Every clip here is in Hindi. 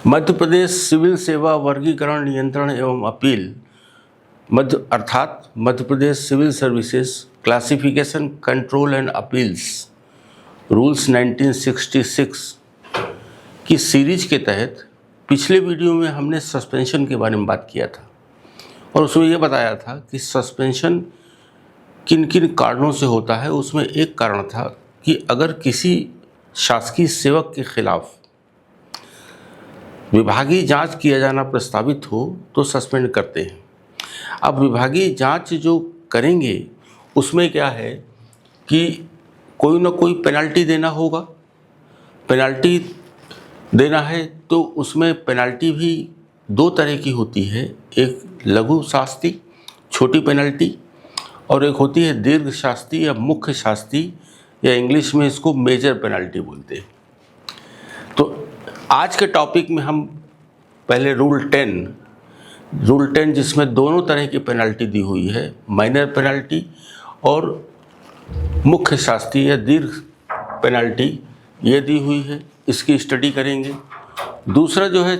मध्य प्रदेश सिविल सेवा वर्गीकरण नियंत्रण एवं appeal Madhya Pradesh civil services classification control and appeals rules 1966 की सीरीज के तहत पिछले वीडियो में हमने सस्पेंशन के बारे में बात किया था और उसमें यह बताया था कि सस्पेंशन किन किन कारणों से होता है। उसमें एक कारण था कि अगर किसी शासकीय सेवक के खिलाफ विभागीय जांच किया जाना प्रस्तावित हो तो सस्पेंड करते हैं। अब विभागीय जांच जो करेंगे उसमें क्या है कि कोई ना कोई पेनल्टी देना होगा। पेनल्टी देना है तो उसमें पेनल्टी भी दो तरह की होती है, एक लघु शास्ति छोटी पेनल्टी और एक होती है दीर्घ शास्ति या मुख्य शास्ति या इंग्लिश में इसको मेजर पेनल्टी बोलते हैं। तो आज के टॉपिक में हम पहले रूल 10 जिसमें दोनों तरह की पेनल्टी दी हुई है, माइनर पेनल्टी और मुख्य शास्ति या दीर्घ पेनल्टी ये दी हुई है, इसकी स्टडी करेंगे। दूसरा जो है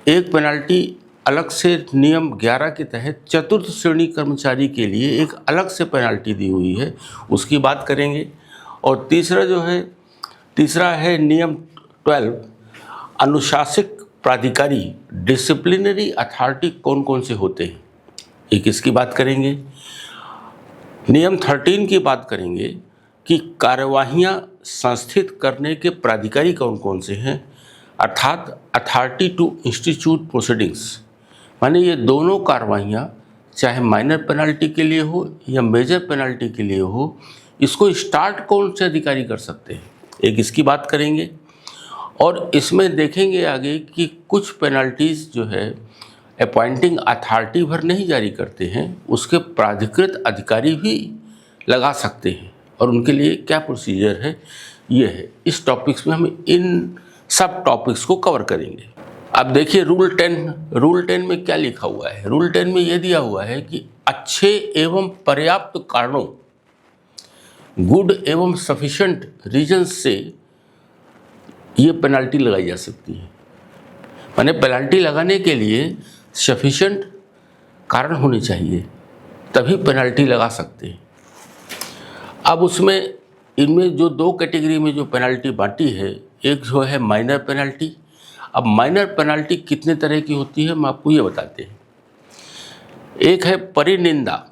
एक पेनल्टी अलग से नियम 11 के तहत चतुर्थ श्रेणी कर्मचारी के लिए एक अलग से पेनल्टी दी हुई है, उसकी बात करेंगे। और तीसरा है नियम 12 अनुशासिक प्राधिकारी डिसिप्लिनरी अथॉरिटी कौन कौन से होते हैं, एक इसकी बात करेंगे। नियम 13 की बात करेंगे कि कार्यवाहियां संस्थित करने के प्राधिकारी कौन कौन से हैं, अर्थात अथॉरिटी टू इंस्टीट्यूट प्रोसीडिंग्स, माने ये दोनों कार्यवाहियां चाहे माइनर पेनल्टी के लिए हो या मेजर पेनल्टी के लिए हो, इसको स्टार्ट कौन से अधिकारी कर सकते हैं, एक इसकी बात करेंगे। और इसमें देखेंगे आगे कि कुछ पेनल्टीज़ जो है अपॉइंटिंग अथॉरिटी भर नहीं जारी करते हैं, उसके प्राधिकृत अधिकारी भी लगा सकते हैं और उनके लिए क्या प्रोसीजर है ये है। इस टॉपिक्स में हम इन सब टॉपिक्स को कवर करेंगे। अब देखिए रूल 10 में क्या लिखा हुआ है। रूल 10 में ये दिया हुआ है कि अच्छे एवं पर्याप्त कारणों गुड एवं सफिशेंट रीजंस से ये पेनल्टी लगाई जा सकती है। माने पेनल्टी लगाने के लिए सफिशेंट कारण होने चाहिए तभी पेनल्टी लगा सकते हैं। अब उसमें इनमें जो दो कैटेगरी में जो पेनल्टी बांटी है, एक जो है माइनर पेनल्टी। अब माइनर पेनल्टी कितने तरह की होती है हम आपको ये बताते हैं। एक है परिनिंदा,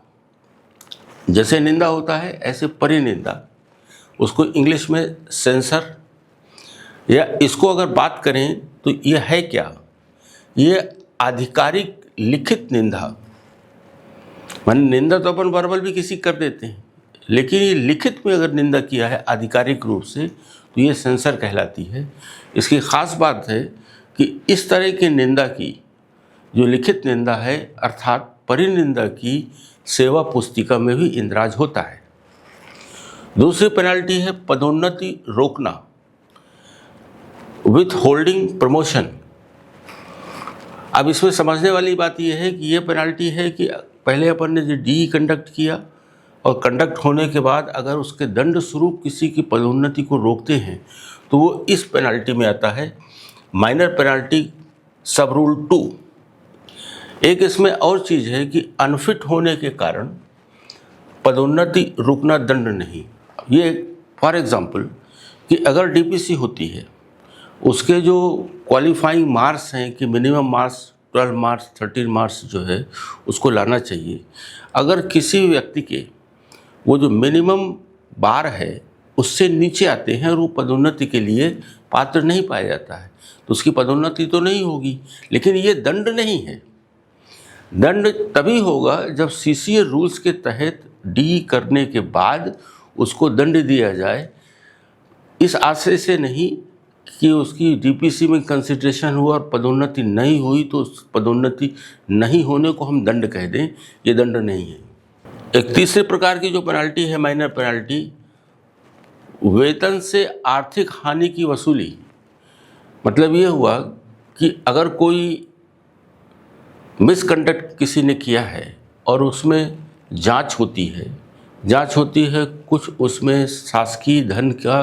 जैसे निंदा होता है ऐसे परिनिंदा, उसको इंग्लिश में सेंसर, या इसको अगर बात करें तो ये है क्या, ये आधिकारिक लिखित निंदा। मान निंदा तो अपन वर्बल भी किसी कर देते हैं, लेकिन ये लिखित में अगर निंदा किया है आधिकारिक रूप से तो ये सेंसर कहलाती है। इसकी ख़ास बात है कि इस तरह की निंदा की जो लिखित निंदा है अर्थात परिनिंदा की सेवा पुस्तिका में भी इंदराज होता है। दूसरी पेनल्टी है पदोन्नति रोकना, विथ होल्डिंग प्रमोशन। अब इसमें समझने वाली बात यह है कि ये पेनल्टी है कि पहले अपन ने जो डी कंडक्ट किया और कंडक्ट होने के बाद अगर उसके दंड स्वरूप किसी की पदोन्नति को रोकते हैं तो वो इस पेनल्टी में आता है, माइनर पेनल्टी सब रूल 2। एक इसमें और चीज़ है कि अनफिट होने के कारण पदोन्नति रुकना दंड नहीं। ये फॉर एग्जांपल कि अगर डीपीसी होती है, उसके जो क्वालिफाइंग मार्क्स हैं कि मिनिमम मार्क्स 12 मार्क्स 13 मार्क्स जो है उसको लाना चाहिए। अगर किसी व्यक्ति के वो जो मिनिमम बार है उससे नीचे आते हैं और वो पदोन्नति के लिए पात्र नहीं पाया जाता है तो उसकी पदोन्नति तो नहीं होगी, लेकिन ये दंड नहीं है। दंड तभी होगा जब सीसीए रूल्स के तहत डी करने के बाद उसको दंड दिया जाए, इस आशय से नहीं कि उसकी डीपीसी में कंसिडरेशन हुआ और पदोन्नति नहीं हुई तो उस पदोन्नति नहीं होने को हम दंड कह दें, ये दंड नहीं है। एक तीसरे प्रकार की जो पेनल्टी है माइनर पेनल्टी, वेतन से आर्थिक हानि की वसूली। मतलब ये हुआ कि अगर कोई मिसकंडक्ट किसी ने किया है और उसमें जांच होती है कुछ उसमें शासकीय धन का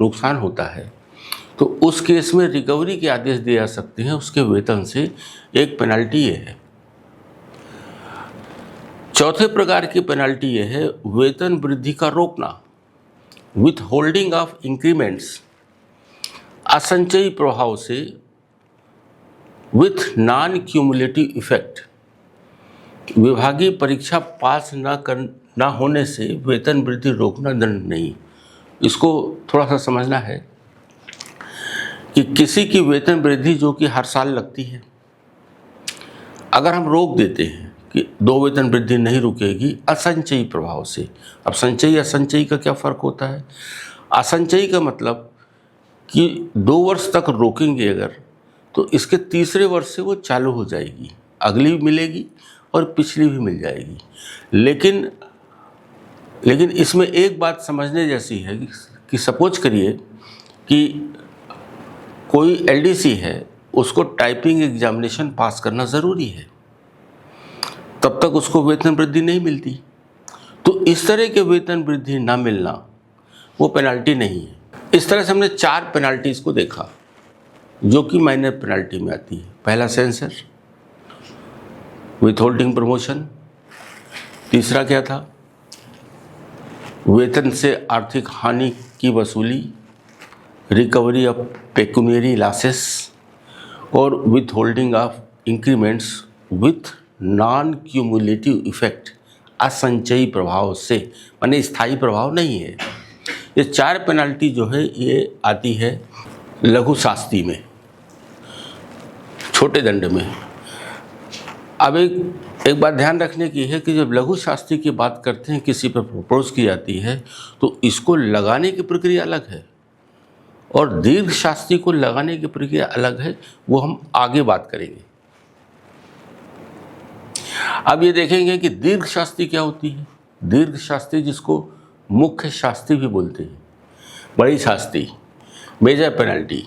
नुकसान होता है तो उस केस में रिकवरी के आदेश दिए जा सकते हैं उसके वेतन से। एक पेनल्टी ये है। चौथे प्रकार की पेनल्टी ये है वेतन वृद्धि का रोकना, विथ होल्डिंग ऑफ इंक्रीमेंट्स असंचयी प्रभाव से, विथ नॉन क्यूमुलेटिव इफेक्ट। विभागीय परीक्षा पास ना होने से वेतन वृद्धि रोकना दंड नहीं। इसको थोड़ा सा समझना है कि किसी की वेतन वृद्धि जो कि हर साल लगती है, अगर हम रोक देते हैं कि 2 वेतन वृद्धि नहीं रुकेगी असंचयी प्रभाव से। अब संचयी असंचयी का क्या फ़र्क होता है? असंचयी का मतलब कि 2 वर्ष तक रोकेंगे अगर, तो इसके तीसरे वर्ष से वो चालू हो जाएगी, अगली भी मिलेगी और पिछली भी मिल जाएगी। लेकिन इसमें एक बात समझने जैसी है कि सपोज करिए कि कोई एलडीसी है, उसको टाइपिंग एग्जामिनेशन पास करना ज़रूरी है, तब तक उसको वेतन वृद्धि नहीं मिलती। तो इस तरह के वेतन वृद्धि ना मिलना वो पेनल्टी नहीं है। इस तरह से हमने 4 पेनल्टीज़ को देखा जो कि माइनर पेनल्टी में आती है। पहला सेंसर, विथहोल्डिंग प्रमोशन। तीसरा क्या था? वेतन से आर्थिक हानि की वसूली, रिकवरी ऑफ पेक्यूनियरी लॉसेस, और withholding of increments with non cumulative effect, असंचयी प्रभाव से, माने स्थायी प्रभाव नहीं है। ये 4 पेनल्टी जो है ये आती है लघु शास्ति में, छोटे दंड में। अब एक बात ध्यान रखने की है कि जब लघु शास्ति की बात करते हैं, किसी पर प्रपोज की जाती है, तो इसको लगाने की प्रक्रिया अलग है और दीर्घ शास्ति को लगाने की प्रक्रिया अलग है। वो हम आगे बात करेंगे। अब ये देखेंगे कि दीर्घ शास्ति क्या होती है। दीर्घ शास्ति जिसको मुख्य शास्ति भी बोलते हैं, बड़ी शास्ति, मेजर पेनल्टी।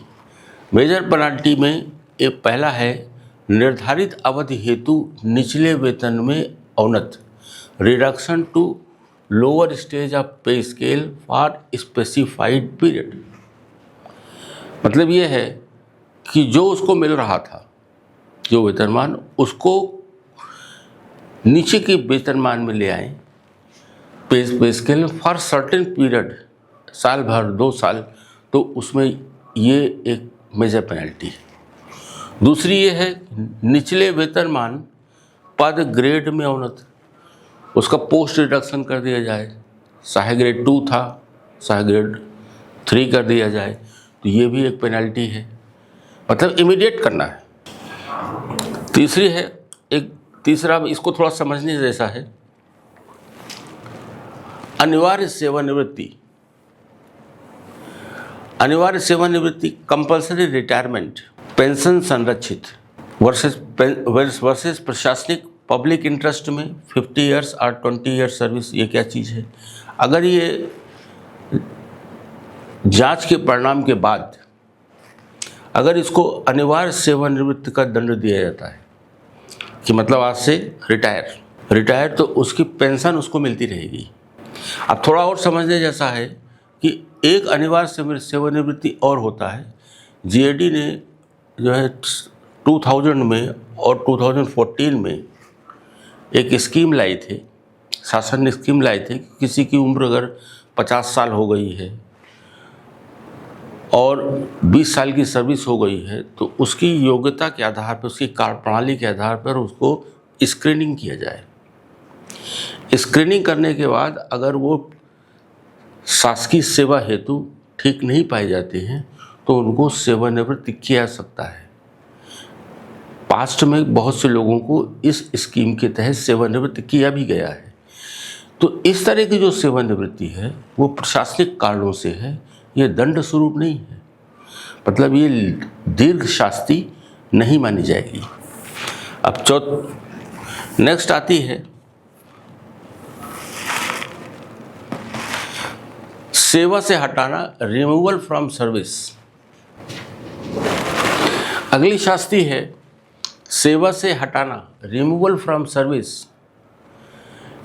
मेजर पेनल्टी में एक पहला है निर्धारित अवधि हेतु निचले वेतन में औन्नत, reduction to lower stage of pay scale for specified period. मतलब ये है कि जो उसको मिल रहा था, जो वेतनमान, उसको नीचे के वेतनमान में ले आए पे स्केल फॉर सर्टेन पीरियड, साल भर 2 साल, तो उसमें ये एक मेजर पेनल्टी है। दूसरी ये है निचले वेतनमान पद ग्रेड में औन्नत, उसका पोस्ट रिडक्शन कर दिया जाए, चाहे ग्रेड 2 था चाहे ग्रेड 3 कर दिया जाए, तो ये भी एक पेनल्टी है, मतलब इमीडिएट करना है। तीसरी है, एक तीसरा इसको थोड़ा समझने जैसा है, अनिवार्य सेवानिवृत्ति। अनिवार्य सेवानिवृत्ति, कंपल्सरी रिटायरमेंट, पेंशन संरक्षित वर्सेस प्रशासनिक पब्लिक इंटरेस्ट में 50 ईयर्स और 20 ईयर्स सर्विस। ये क्या चीज़ है? अगर ये जांच के परिणाम के बाद अगर इसको अनिवार्य सेवानिवृत्ति का दंड दिया जाता है कि मतलब आज से रिटायर, तो उसकी पेंशन उसको मिलती रहेगी। अब थोड़ा और समझने जैसा है कि एक अनिवार्य सेवानिवृत्ति और होता है। जीएडी ने जो है 2000 में और 2014 में एक स्कीम लाई थी, शासन ने स्कीम लाई थी कि किसी की उम्र अगर 50 साल हो गई है और 20 साल की सर्विस हो गई है, तो उसकी योग्यता के आधार पर, उसकी कार्यप्रणाली के आधार पर उसको स्क्रीनिंग किया जाए। स्क्रीनिंग करने के बाद अगर वो शासकीय सेवा हेतु ठीक नहीं पाए जाते हैं तो उनको सेवानिवृत्त किया जा सकता है। पास्ट में बहुत से लोगों को इस स्कीम के तहत सेवानिवृत्त किया भी गया है। तो इस तरह की जो सेवानिवृत्ति है वो प्रशासनिक कारणों से है, ये दंड स्वरूप नहीं है, मतलब ये दीर्घ शास्ति नहीं मानी जाएगी। अब नेक्स्ट आती है सेवा से हटाना, रिमूवल फ्रॉम सर्विस। अगली शास्ति है सेवा से हटाना, रिमूवल फ्रॉम सर्विस।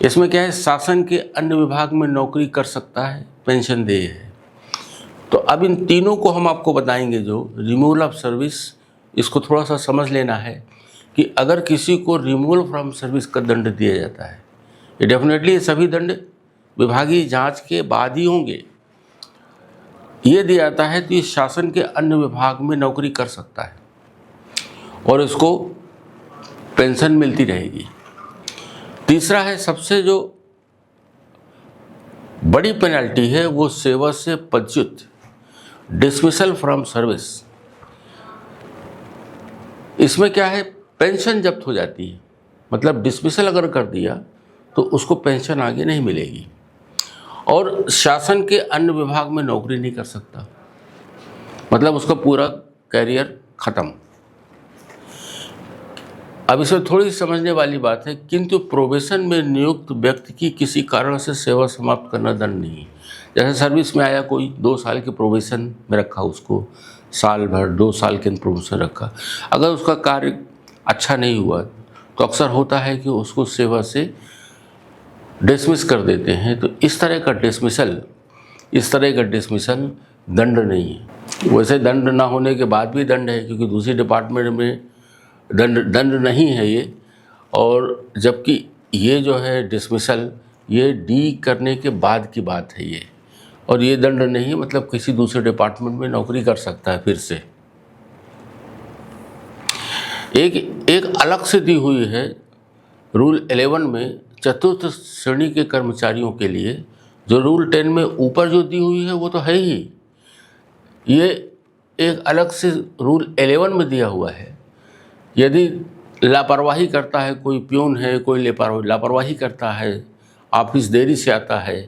इसमें क्या है, शासन के अन्य विभाग में नौकरी कर सकता है, पेंशन देय है, तो अब इन तीनों को हम आपको बताएंगे। जो रिमूवल ऑफ सर्विस, इसको थोड़ा सा समझ लेना है कि अगर किसी को रिमूवल फ्रॉम सर्विस का दंड दिया जाता है, ये डेफिनेटली सभी दंड विभागीय जांच के बाद ही होंगे। ये दिया जाता है तो ये शासन के अन्य विभाग में नौकरी कर सकता है और इसको पेंशन मिलती रहेगी। तीसरा है, सबसे जो बड़ी पेनल्टी है वो सेवा से पदच्युत, डिसमिसल फ्रॉम सर्विस। इसमें क्या है, पेंशन जब्त हो जाती है। मतलब डिसमिसल अगर कर दिया तो उसको पेंशन आगे नहीं मिलेगी और शासन के अन्य विभाग में नौकरी नहीं कर सकता, मतलब उसका पूरा कैरियर खत्म। अब इसमें थोड़ी समझने वाली बात है, किंतु प्रोबेशन में नियुक्त व्यक्ति की किसी कारण से सेवा समाप्त करना दंड नहीं है। जैसे सर्विस में आया कोई, 2 साल के प्रोबेशन में रखा उसको, साल भर 2 साल के प्रोबेशन रखा, अगर उसका कार्य अच्छा नहीं हुआ तो अक्सर होता है कि उसको सेवा से डिसमिस कर देते हैं। तो इस तरह का डिसमिसल दंड नहीं है। वैसे दंड ना होने के बाद भी दंड है, क्योंकि दूसरी डिपार्टमेंट में दंड नहीं है ये। और जबकि ये जो है डिसमिसल, ये डी करने के बाद की बात है ये, और ये दंड नहीं है, मतलब किसी दूसरे डिपार्टमेंट में नौकरी कर सकता है फिर से। एक अलग से दी हुई है रूल 11 में चतुर्थ श्रेणी के कर्मचारियों के लिए, जो रूल 10 में ऊपर जो दी हुई है वो तो है ही, ये एक अलग से रूल 11 में दिया हुआ है। यदि लापरवाही करता है, कोई प्यून है, कोई लापरवाही करता है, ऑफिस देरी से आता है,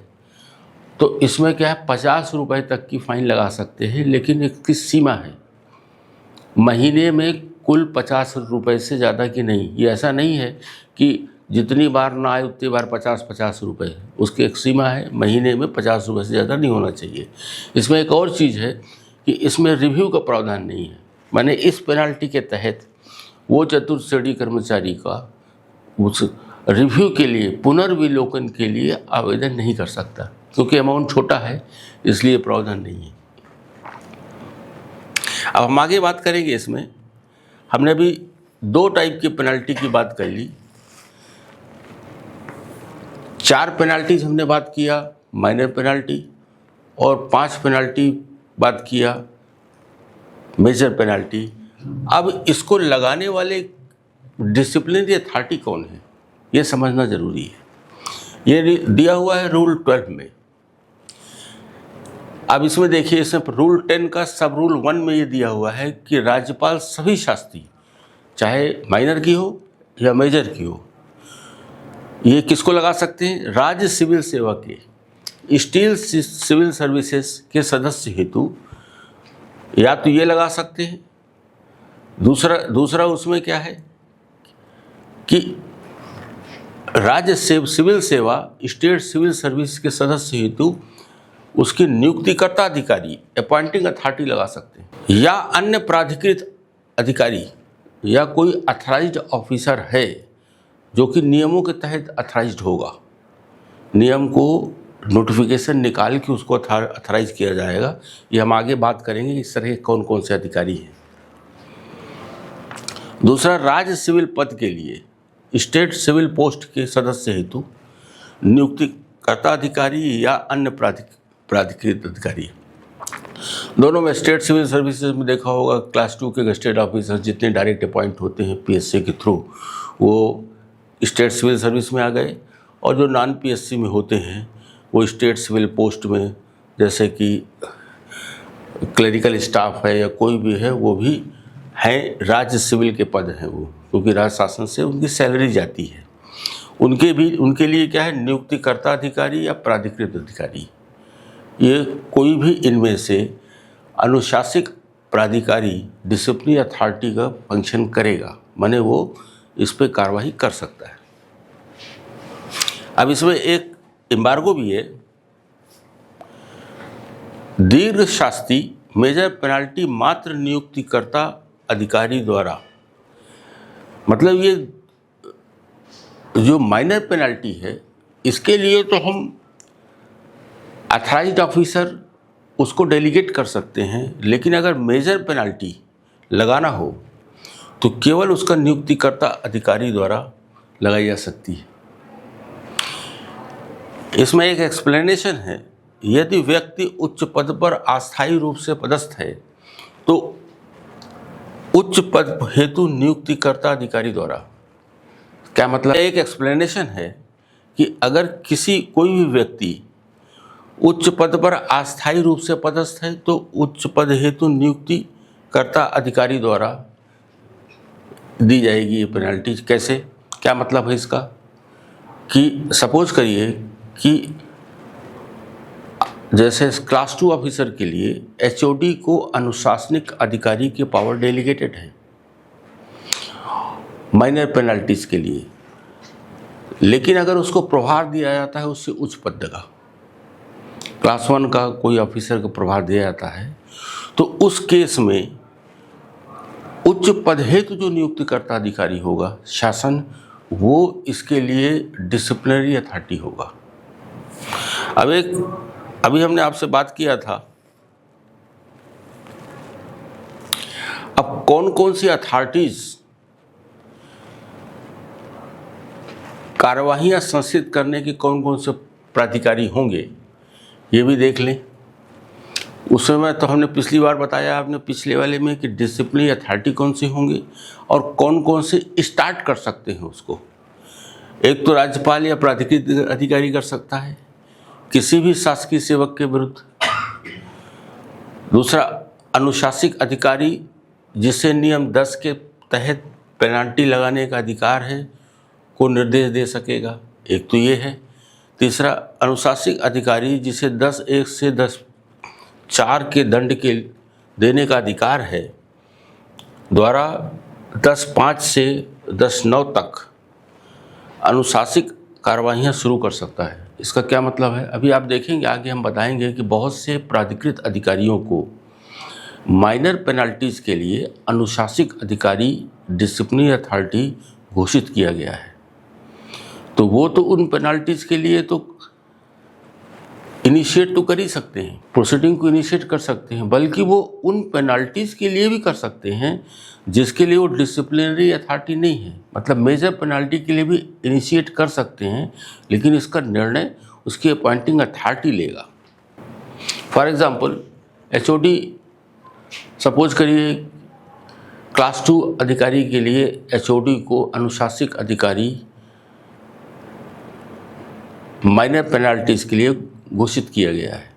तो इसमें क्या है, 50 रुपये तक की फ़ाइन लगा सकते हैं, लेकिन इसकी सीमा है, महीने में कुल 50 रुपये से ज़्यादा की नहीं। ये ऐसा नहीं है कि जितनी बार ना आए उतनी बार 50 रुपये, उसकी एक सीमा है, महीने में 50 रुपये से ज़्यादा नहीं होना चाहिए। इसमें एक और चीज़ है कि इसमें रिव्यू का प्रावधान नहीं है, माने इस पेनल्टी के तहत वो चतुर्थ श्रेणी कर्मचारी का उस रिव्यू के लिए, पुनर्विलोकन के लिए आवेदन नहीं कर सकता, क्योंकि अमाउंट छोटा है, इसलिए प्रावधान नहीं है। अब हम आगे बात करेंगे। इसमें हमने भी 2 टाइप की पेनल्टी की बात कर ली, 4 पेनल्टीज हमने बात किया, माइनर पेनल्टी, और 5 पेनल्टी बात किया, मेजर पेनल्टी। अब इसको लगाने वाले डिसिप्लिनरी अथॉरिटी कौन है, ये समझना जरूरी है। ये दिया हुआ है रूल 12 में। अब इसमें देखिए, इसमें रूल 10 का सब रूल 1 में ये दिया हुआ है कि राज्यपाल सभी शास्त्री, चाहे माइनर की हो या मेजर की हो, ये किसको लगा सकते हैं, राज्य सिविल सेवा के स्टील सिविल सर्विसेज के सदस्य हेतु या तो ये लगा सकते हैं। दूसरा उसमें क्या है कि राज्य सिविल सेवा स्टेट सिविल सर्विस के सदस्य हेतु उसकी नियुक्तिकर्ता अधिकारी, अपॉइंटिंग अथॉरिटी लगा सकते हैं, या अन्य प्राधिकृत अधिकारी या कोई अथराइज्ड ऑफिसर है जो कि नियमों के तहत अथराइज्ड होगा। नियम को नोटिफिकेशन निकाल के उसको अथराइज किया जाएगा। ये हम आगे बात करेंगे इस तरह के कौन कौन से अधिकारी हैं। दूसरा, राज्य सिविल पद के लिए स्टेट सिविल पोस्ट के सदस्य हेतु नियुक्तिकर्ता अधिकारी या अन्य प्राधिकृत अधिकारी। दोनों में स्टेट सिविल सर्विसेज में देखा होगा, क्लास 2 के गस्टेड ऑफिसर जितने डायरेक्ट अपॉइंट होते हैं पीएससी के थ्रू, वो स्टेट सिविल सर्विस में आ गए, और जो नॉन पीएससी में होते हैं वो स्टेट सिविल पोस्ट में, जैसे कि क्लरिकल स्टाफ है या कोई भी है, वो भी हैं, राज्य सिविल के पद हैं वो, क्योंकि राज्य शासन से उनकी सैलरी जाती है। उनके लिए क्या है, नियुक्तिकर्ता अधिकारी या प्राधिकृत अधिकारी। ये कोई भी इनमें से अनुशासिक प्राधिकारी डिसिप्लिनरी अथॉरिटी का फंक्शन करेगा, माने वो इस पर कार्रवाई कर सकता है। अब इसमें एक एम्बार्गो भी है, दीर्घ शास्ति मेजर पेनल्टी मात्र नियुक्तिकर्ता अधिकारी द्वारा। मतलब ये जो माइनर पेनल्टी है, इसके लिए तो हम अथराइज्ड ऑफिसर उसको डेलीगेट कर सकते हैं, लेकिन अगर मेजर पेनल्टी लगाना हो तो केवल उसका नियुक्तिकर्ता अधिकारी द्वारा लगाई जा सकती है। इसमें एक एक्सप्लेनेशन है, यदि व्यक्ति उच्च पद पर अस्थायी रूप से पदस्थ है तो उच्च पद हेतु नियुक्तिकर्ता अधिकारी द्वारा, क्या मतलब, एक एक्सप्लेनेशन है कि अगर कोई भी व्यक्ति उच्च पद पर अस्थायी रूप से पदस्थ है तो उच्च पद हेतु नियुक्तिकर्ता अधिकारी द्वारा दी जाएगी ये पेनल्टी। कैसे, क्या मतलब है इसका, कि सपोज करिए कि जैसे क्लास 2 ऑफिसर के लिए एचओडी को अनुशासनिक अधिकारी के पावर डेलीगेटेड है माइनर पेनल्टीज के लिए, लेकिन अगर उसको प्रभार दिया जाता है उससे उच्च पद का, क्लास 1 का कोई ऑफिसर को प्रभार दिया जाता है, तो उस केस में उच्च पद हेतु जो नियुक्तिकर्ता अधिकारी होगा शासन, वो इसके लिए डिसिप्लिनरी अथॉरिटी होगा। अभी हमने आपसे बात किया था, अब कौन कौन सी अथॉरिटीज कार्यवाहियां संस्थित करने के कौन कौन से प्राधिकारी होंगे ये भी देख लें। उस समय तो हमने पिछली बार बताया आपने पिछले वाले में कि डिसिप्लिनरी अथॉरिटी कौन से होंगे और कौन कौन से स्टार्ट कर सकते हैं उसको। एक तो राज्यपाल या प्राधिकृत अधिकारी कर सकता है किसी भी शासकीय सेवक के विरुद्ध। दूसरा, अनुशासिक अधिकारी जिसे नियम 10 के तहत पेनल्टी लगाने का अधिकार है को निर्देश दे सकेगा, एक तो ये है। तीसरा, अनुशासिक अधिकारी जिसे 10(1) से 10(4) के दंड के देने का अधिकार है द्वारा 10(5) से 10(9) तक अनुशासिक कार्यवाहियाँ शुरू कर सकता है। इसका क्या मतलब है, अभी आप देखेंगे आगे हम बताएंगे कि बहुत से प्राधिकृत अधिकारियों को माइनर पेनल्टीज़ के लिए अनुशासिक अधिकारी डिसिप्लिनरी अथॉरिटी घोषित किया गया है। तो वो तो उन पेनल्टीज़ के लिए तो इनिशिएट तो कर ही सकते हैं, प्रोसीडिंग को इनिशिएट कर सकते हैं, बल्कि वो उन पेनल्टीज़ के लिए भी कर सकते हैं जिसके लिए वो डिसिप्लिनरी अथॉरिटी नहीं है। मतलब मेजर पेनल्टी के लिए भी इनिशिएट कर सकते हैं, लेकिन इसका निर्णय उसकी अपॉइंटिंग अथॉरिटी लेगा। फॉर एग्जांपल, एचओडी सपोज करिए क्लास 2 अधिकारी के लिए एचओडी को अनुशासिक अधिकारी माइनर पेनल्टीज़ के लिए घोषित किया गया है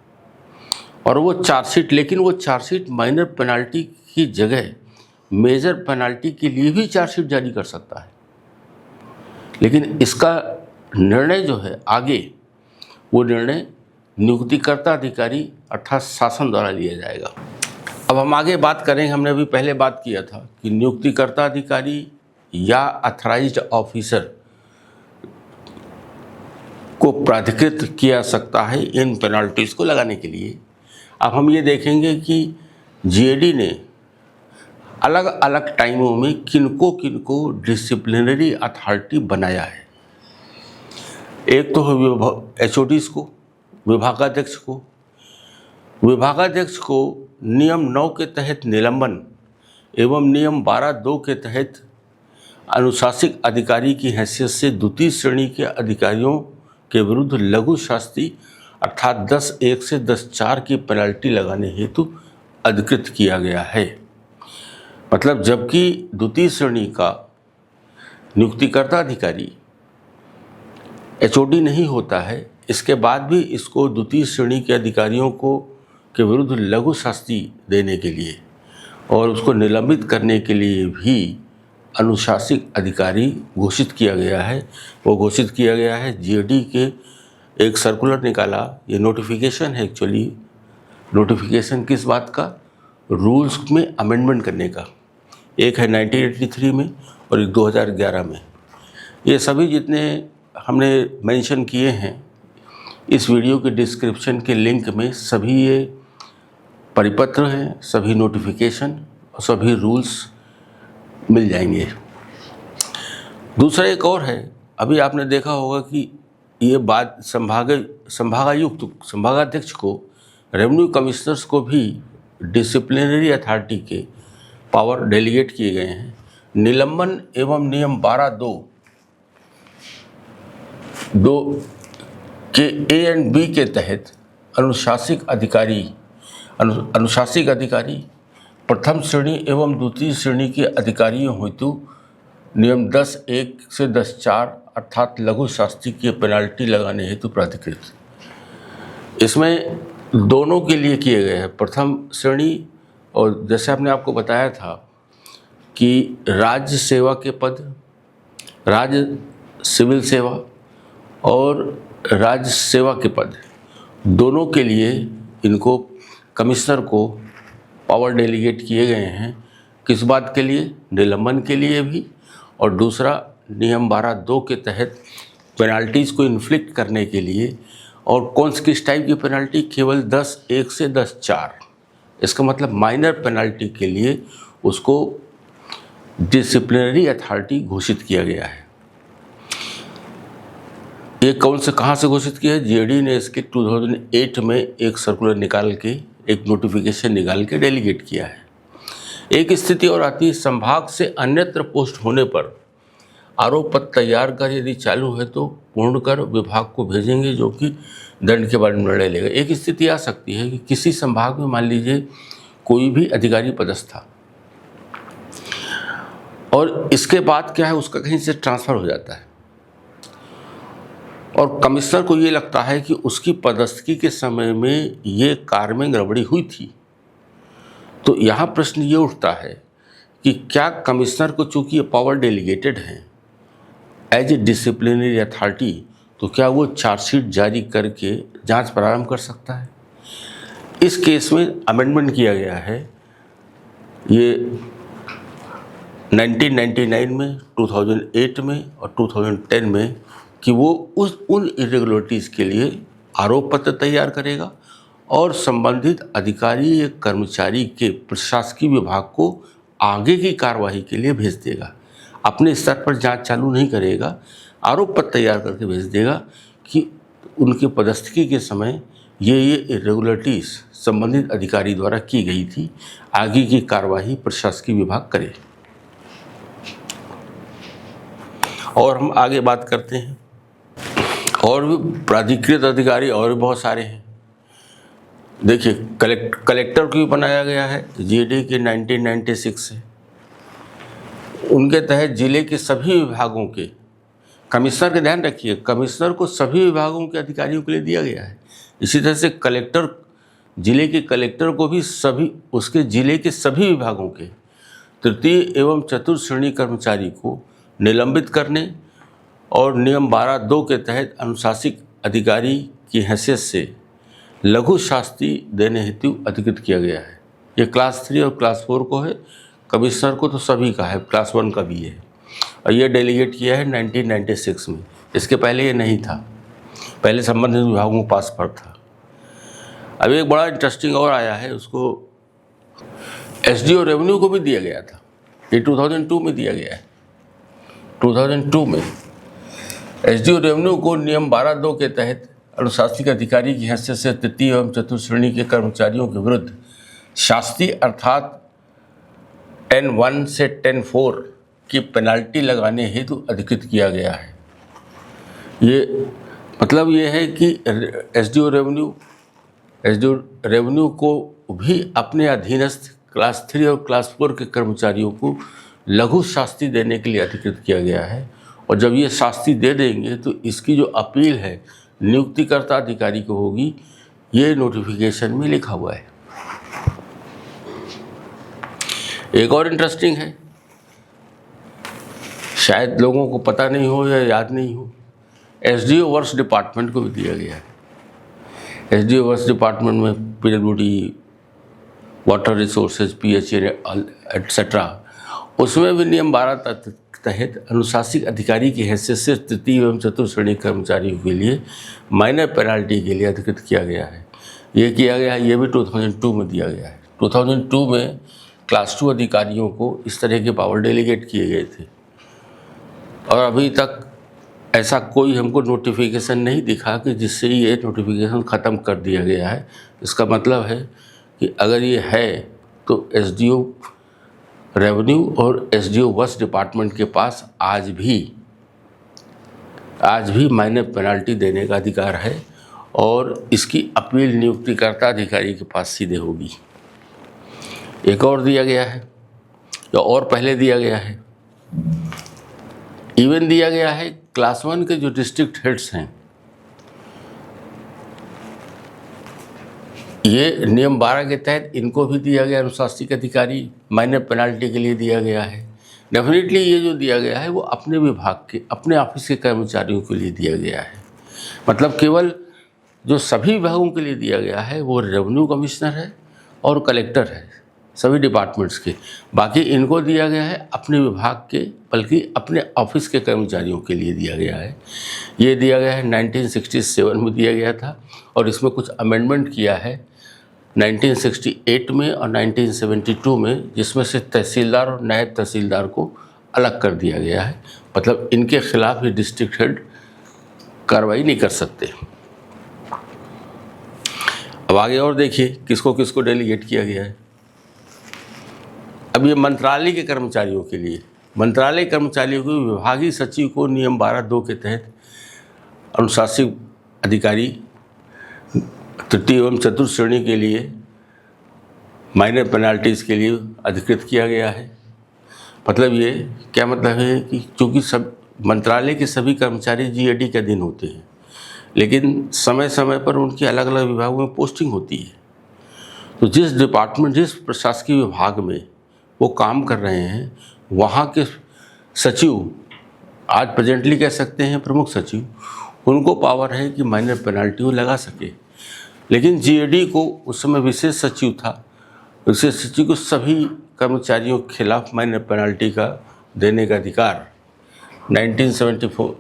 और वो चार्जशीट, लेकिन वो चार्जशीट माइनर पेनल्टी की जगह मेजर पेनल्टी के लिए भी चार्जशीट जारी कर सकता है, लेकिन इसका निर्णय जो है आगे, वो निर्णय नियुक्तिकर्ता अधिकारी अर्थात शासन द्वारा लिया जाएगा। अब हम आगे बात करेंगे, हमने अभी पहले बात किया था कि नियुक्तिकर्ता अधिकारी या अथराइज्ड ऑफिसर को प्राधिकृत किया सकता है इन पेनल्टीज़ को लगाने के लिए। अब हम ये देखेंगे कि जीएडी ने अलग अलग टाइमों में किनको डिसिप्लिनरी अथॉरिटी बनाया है। एक तो एचओडीज़ को, विभागाध्यक्ष को। विभागाध्यक्ष को नियम 9 के तहत निलंबन एवं नियम 12(2) के तहत अनुशासिक अधिकारी की हैसियत से द्वितीय श्रेणी के अधिकारियों के विरुद्ध लघु शास्ति अर्थात 10(1) से 10(4) की पेनल्टी लगाने हेतु अधिकृत किया गया है। मतलब जबकि द्वितीय श्रेणी का नियुक्तिकर्ता अधिकारी एचओडी नहीं होता है, इसके बाद भी इसको द्वितीय श्रेणी के अधिकारियों के विरुद्ध लघु शास्ति देने के लिए और उसको निलंबित करने के लिए भी अनुशासिक अधिकारी घोषित किया गया है। वो घोषित किया गया है जीएडी के एक सर्कुलर निकाला, ये नोटिफिकेशन है एक्चुअली। नोटिफिकेशन किस बात का, रूल्स में अमेंडमेंट करने का। एक है 1983 में और एक 2011 में। ये सभी जितने हमने मेंशन किए हैं इस वीडियो के डिस्क्रिप्शन के लिंक में सभी ये परिपत्र हैं, सभी नोटिफिकेशन और सभी रूल्स मिल जाएंगे। दूसरा एक और है, अभी आपने देखा होगा कि ये बात संभागाध्यक्ष को रेवेन्यू कमिश्नर्स को भी डिसिप्लिनरी अथॉरिटी के पावर डेलीगेट किए गए हैं। निलंबन एवं नियम 12(2) के ए एंड बी के तहत अनुशासिक अधिकारी प्रथम श्रेणी एवं द्वितीय श्रेणी के अधिकारियों हेतु नियम 10(1) से 10(4) अर्थात लघु शास्तीय पेनाल्टी लगाने हेतु प्राधिकृत। इसमें दोनों के लिए किए गए हैं, प्रथम श्रेणी और जैसे आपने आपको बताया था कि राज्य सेवा के पद, राज्य सिविल सेवा और राज्य सेवा के पद, दोनों के लिए इनको कमिश्नर को पावर डेलीगेट किए गए हैं। किस बात के लिए? निलंबन के लिए भी, और दूसरा नियम 12(2) के तहत पेनाल्टीज़ को इन्फ्लिक्ट करने के लिए। और कौन सी किस टाइप की पेनाल्टी? केवल 10(1) से 10(4). इसका मतलब माइनर पेनाल्टी के लिए उसको डिसिप्लिनरी अथॉरिटी घोषित किया गया है। ये कौन से कहाँ से घोषित किया है? जीएडी ने इसके 2008 में एक सर्कुलर निकाल के, एक नोटिफिकेशन निकाल के डेलीगेट किया है। एक स्थिति और आती है, संभाग से अन्यत्र पोस्ट होने पर आरोप पत्र तैयार कर यदि चालू है तो पूर्ण कर विभाग को भेजेंगे, जो कि दंड के बारे में निर्णय लेगा। एक स्थिति आ सकती है कि किसी संभाग में मान लीजिए कोई भी अधिकारी पदस्थ था और इसके बाद क्या है, उसका कहीं से ट्रांसफ़र हो जाता है और कमिश्नर को ये लगता है कि उसकी पदस्थी के समय में ये कार्य में गड़बड़ी हुई थी। तो यहाँ प्रश्न ये उठता है कि क्या कमिश्नर को चूँकि ये पावर डेलीगेटेड है एज ए डिसिप्लिनरी अथॉरिटी, तो क्या वो चार्जशीट जारी करके जांच प्रारंभ कर सकता है? इस केस में अमेंडमेंट किया गया है, ये 1999 में, 2008 में और 2010 में, कि वो उन इरेगुलरिटीज़ के लिए आरोप पत्र तैयार करेगा और संबंधित अधिकारी या कर्मचारी के प्रशासकीय विभाग को आगे की कार्रवाई के लिए भेज देगा। अपने स्तर पर जांच चालू नहीं करेगा, आरोप पत्र तैयार करके भेज देगा कि उनके पदस्थी के समय ये इरेगुलरिटीज़ संबंधित अधिकारी द्वारा की गई थी, आगे की कार्रवाई प्रशासकीय विभाग करे। और हम आगे बात करते हैं, और भी प्राधिकृत अधिकारी और भी बहुत सारे हैं। देखिए, कलेक्टर को भी बनाया गया है जीएडी के 1996 से। उनके तहत जिले के सभी विभागों के कमिश्नर के, ध्यान रखिए, कमिश्नर को सभी विभागों के अधिकारियों के लिए दिया गया है। इसी तरह से कलेक्टर, जिले के कलेक्टर को भी सभी उसके जिले के सभी विभागों के तृतीय एवं चतुर्थ श्रेणी कर्मचारी को निलंबित करने और नियम 12(2) के तहत अनुशासिक अधिकारी की हैसियत से लघु शास्ति देने हेतु अधिकृत किया गया है। ये क्लास 3 और क्लास 4 को है, कमिश्नर को तो सभी का है, क्लास 1 का भी है, और ये डेलीगेट किया है 1996 में। इसके पहले ये नहीं था, पहले संबंधित विभागों को पास पर था। अभी एक बड़ा इंटरेस्टिंग और आया है, उसको एसडीओ रेवेन्यू को भी दिया गया था। ये 2002 में दिया गया है। 2002 में एसडीओ रेवेन्यू को नियम 12(2) के तहत अनुशासनिक अधिकारी की हैसियत से तृतीय एवं चतुर्थ श्रेणी के कर्मचारियों के विरुद्ध शास्ति अर्थात 10(1) से 10(4) की पेनाल्टी लगाने हेतु अधिकृत किया गया है। ये मतलब ये है कि एसडीओ रेवेन्यू को भी अपने अधीनस्थ क्लास 3 और क्लास 4 के कर्मचारियों को लघु शास्ति देने के लिए अधिकृत किया गया है। और जब ये शास्ति दे देंगे तो इसकी जो अपील है नियुक्तिकर्ता अधिकारी को होगी, ये नोटिफिकेशन में लिखा हुआ है। एक और इंटरेस्टिंग है, शायद लोगों को पता नहीं हो या याद नहीं हो, एसडीओ वर्क्स डिपार्टमेंट को भी दिया गया है। एसडीओ वर्क्स डिपार्टमेंट में PWD, water resources, PHA etcetera, उसमें भी नियम 12 के तहत अनुशासिक अधिकारी की हैसियत से तृतीय एवं चतुर्थ श्रेणी कर्मचारियों के लिए माइनर पेनाल्टी के लिए अधिकृत किया गया है। ये किया गया है, ये भी 2002 में दिया गया है। 2002 में क्लास 2 अधिकारियों को इस तरह के पावर डेलीगेट किए गए थे और अभी तक ऐसा कोई हमको नोटिफिकेशन नहीं दिखा कि जिससे ये नोटिफिकेशन ख़त्म कर दिया गया है। इसका मतलब है कि अगर ये है तो एसडीओ रेवेन्यू और एसडीओ वर्क्स डिपार्टमेंट के पास आज भी माइनर पेनल्टी देने का अधिकार है और इसकी अपील नियुक्तिकर्ता अधिकारी के पास सीधे होगी। एक और दिया गया है या और पहले दिया गया है, इवन दिया गया है क्लास 1 के जो डिस्ट्रिक्ट हेड्स हैं, ये नियम 12 के तहत इनको भी दिया गया अनुशासनिक अधिकारी माइनर पेनल्टी के लिए दिया गया है। डेफिनेटली ये जो दिया गया है वो अपने विभाग के, अपने ऑफिस के कर्मचारियों के लिए दिया गया है। मतलब केवल जो सभी विभागों के लिए दिया गया है वो रेवेन्यू कमिश्नर है और कलेक्टर है, सभी डिपार्टमेंट्स के। बाकी इनको दिया गया है अपने विभाग के, बल्कि अपने ऑफिस के कर्मचारियों के लिए दिया गया है। ये दिया गया है 1967 में दिया गया था और इसमें कुछ अमेंडमेंट किया है 1968 में और 1972 में, जिसमें से तहसीलदार और नायब तहसीलदार को अलग कर दिया गया है। मतलब इनके खिलाफ ये डिस्ट्रिक्ट हेड कार्रवाई नहीं कर सकते। अब आगे और देखिए किसको किसको डेलीगेट किया गया है। अब ये मंत्रालय के कर्मचारियों के लिए, मंत्रालय कर्मचारियों को विभागीय सचिव को नियम 12(2) के तहत अनुशासनिक अधिकारी तृतीय एवं चतुर्थ श्रेणी के लिए माइनर पेनाल्टीज़ के लिए अधिकृत किया गया है। मतलब ये क्या मतलब है कि चूँकि सब मंत्रालय के सभी कर्मचारी जीएडी के अधीन होते हैं, लेकिन समय समय पर उनकी अलग अलग विभागों में पोस्टिंग होती है। तो जिस डिपार्टमेंट, जिस प्रशासकीय विभाग में वो काम कर रहे हैं, वहाँ के सचिव, आज प्रेजेंटली कह सकते हैं प्रमुख सचिव, उनको पावर है कि माइनर पेनाल्टी वो लगा सके। लेकिन जीएडी को उस समय विशेष सचिव था, विशेष सचिव को सभी कर्मचारियों के खिलाफ माइनर पेनाल्टी का देने का अधिकार 1974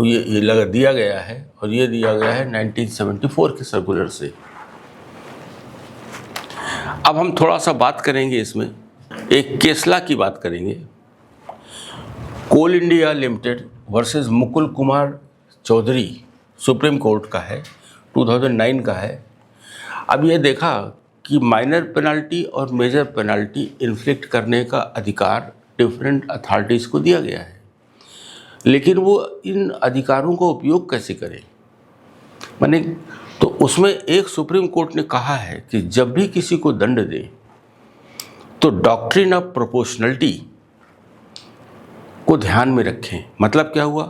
ये लगा दिया गया है और ये दिया गया है 1974 के सर्कुलर से। अब हम थोड़ा सा बात करेंगे, इसमें एक केसला की बात करेंगे। Coal India Limited versus Mukul Kumar Chaudhary, Supreme Court का है, 2009 का है। अब ये देखा कि माइनर पेनाल्टी और मेजर पेनाल्टी इन्फ्लिक्ट करने का अधिकार डिफरेंट अथॉरिटीज़ को दिया गया है, लेकिन वो इन अधिकारों का उपयोग कैसे करें। माने तो उसमें एक सुप्रीम कोर्ट ने कहा है कि जब भी किसी को दंड दें तो डॉक्ट्रिन ऑफ प्रोपोर्शनलिटी को ध्यान में रखें। मतलब क्या हुआ,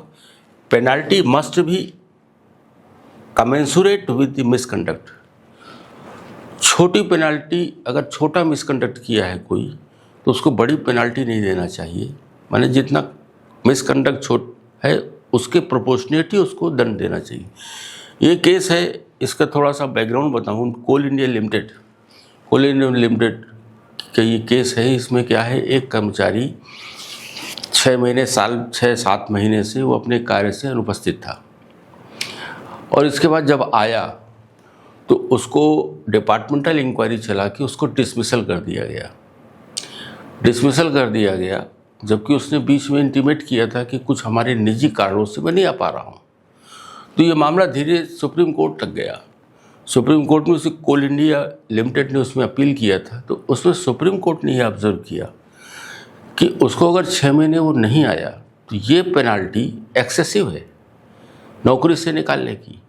पेनाल्टी मस्ट भी कमेंसुरेट विद द मिसकंडक्ट। छोटी पेनाल्टी, अगर छोटा मिसकंडक्ट किया है कोई, तो उसको बड़ी पेनाल्टी नहीं देना चाहिए। माने जितना मिसकंडक्ट छोट है उसके प्रोपोर्शनेट ही उसको दंड देना चाहिए। ये केस है, इसका थोड़ा सा बैकग्राउंड बताऊँ। कोल इंडिया लिमिटेड का ये केस है। इसमें क्या है, एक कर्मचारी 6-7 महीने से वो अपने कार्य से अनुपस्थित था और इसके बाद जब आया तो उसको डिपार्टमेंटल इंक्वायरी चला के उसको डिसमिसल कर दिया गया, जबकि उसने बीच में इंटीमेट किया था कि कुछ हमारे निजी कारणों से मैं नहीं आ पा रहा हूँ। तो ये मामला धीरे सुप्रीम कोर्ट तक गया। सुप्रीम कोर्ट में उसे कोल इंडिया लिमिटेड ने उसमें अपील किया था, तो उसमें सुप्रीम कोर्ट ने यह ऑब्जर्व किया कि उसको अगर 6 महीने वो नहीं आया तो ये पेनाल्टी एक्सेसिव है नौकरी से निकालने की।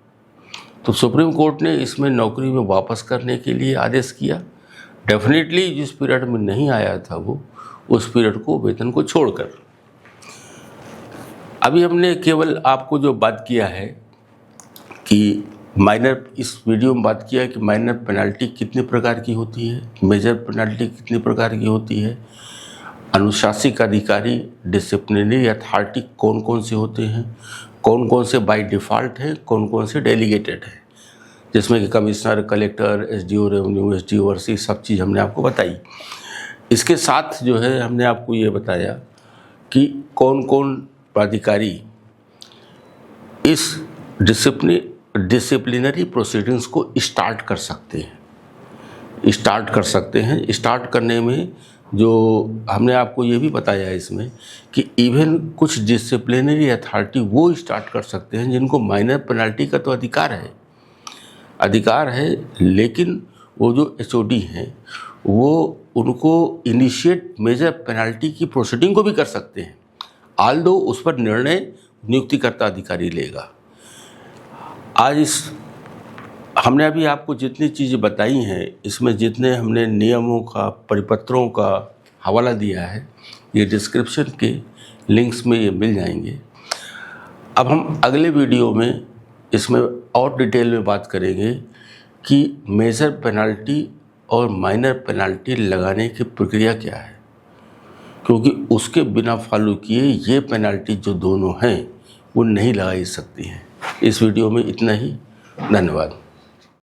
तो सुप्रीम कोर्ट ने इसमें नौकरी में वापस करने के लिए आदेश किया। डेफिनेटली जिस पीरियड में नहीं आया था वो, उस पीरियड को, वेतन को छोड़कर। अभी हमने केवल आपको जो बात किया है कि माइनर, इस वीडियो में बात किया है कि माइनर पेनाल्टी कितने प्रकार की होती है, मेजर पेनाल्टी कितने प्रकार की होती है, अनुशासनिक अधिकारी, डिसिप्लिनरी अथॉरिटी कौन कौन से होते हैं, कौन कौन से बाय डिफ़ॉल्ट हैं, कौन कौन से डेलीगेटेड हैं, जिसमें कि commissioner, collector, SDO revenue, SDO वर्सी, सब चीज़ हमने आपको बताई। इसके साथ जो है हमने आपको ये बताया कि कौन कौन प्राधिकारी इस डिसिप्लिनरी प्रोसीडिंग्स को स्टार्ट कर सकते हैं। स्टार्ट करने में जो हमने आपको ये भी बताया है इसमें कि इवन कुछ डिसिप्लिनरी अथॉरिटी वो स्टार्ट कर सकते हैं जिनको माइनर पेनल्टी का तो अधिकार है, लेकिन वो जो एचओडी हैं वो उनको इनिशिएट मेजर पेनल्टी की प्रोसीडिंग को भी कर सकते हैं, आल्दो उस पर निर्णय नियुक्तिकर्ता अधिकारी लेगा। हमने अभी आपको जितनी चीज़ें बताई हैं, इसमें जितने हमने नियमों का, परिपत्रों का हवाला दिया है, ये डिस्क्रिप्शन के लिंक्स में ये मिल जाएंगे। अब हम अगले वीडियो में इसमें और डिटेल में बात करेंगे कि मेजर पेनल्टी और माइनर पेनल्टी लगाने की प्रक्रिया क्या है, क्योंकि उसके बिना फॉलो किए ये पेनल्टी जो दोनों हैं वो नहीं लगाई सकती हैं। इस वीडियो में इतना ही। धन्यवाद।